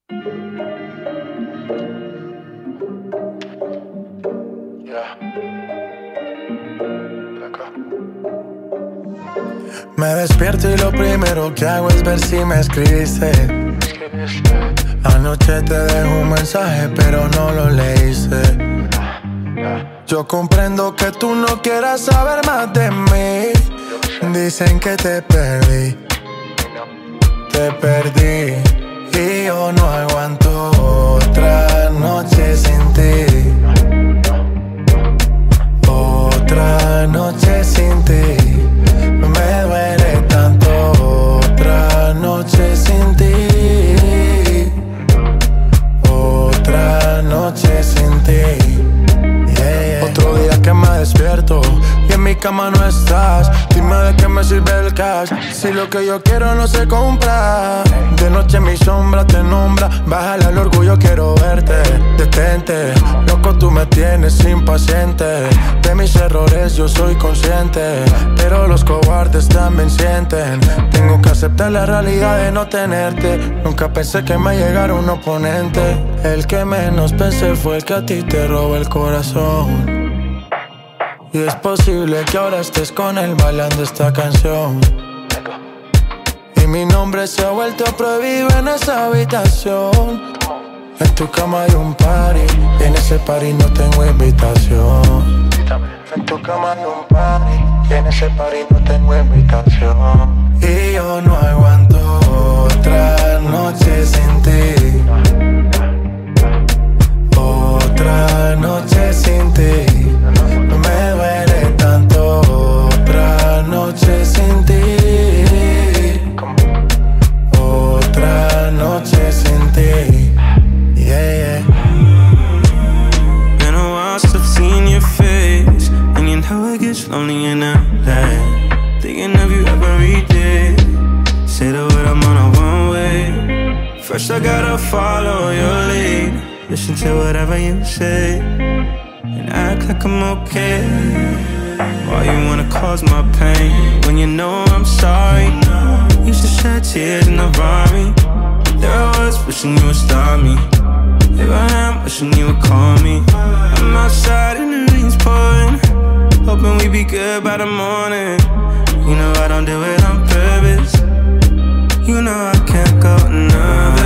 Me despierto y lo primero que hago es ver si me escribiste. Anoche te dejé un mensaje pero no lo leíste. Yo comprendo que tú no quieras saber más de mí. Dicen que te perdí y yo no aguanto otra noche sin ti. Otra noche sin ti. Me duele tanto otra noche sin ti. Otra noche sin ti. Otro día que me despierto y en mi cama no estás. Dime de qué me sirve el cash si lo que yo quiero no se compra. De noche mi sombra te nombra. Bájale al orgullo, quiero verte. Detente, loco, tú me tienes impaciente. De mis errores yo soy consciente, pero los cobardes también sienten. Tengo que aceptar la realidad de no tenerte. Nunca pensé que me llegara un oponente. El que menos pensé fue el que a ti te robó el corazón. Y es posible que ahora estés con él bailando esta canción. Y mi nombre se ha vuelto prohibido en esa habitación. En tu cama hay un party y en ese party no tengo invitación. En tu cama hay un party y en ese party no tengo invitación. Y yo no aguanto otra noche sin ti. Otra noche sin ti. Me duele tanto otra noche sin ti. Otra noche sin ti. Yeah, yeah. Been a while since I've seen your face, and you know it gets lonely in LA. Thinking of you every day. Say the word, I'm on a one way. First I gotta follow your lead. Listen to whatever you say and act like I'm okay. Why you wanna cause my pain when you know I'm sorry? Used to shed tears in the Rari. There I was wishing you would stop me. Here I am wishing you would call me. I'm outside and the rain's pouring, hoping we be good by the morning. You know I don't do it on purpose. You know I can't go another.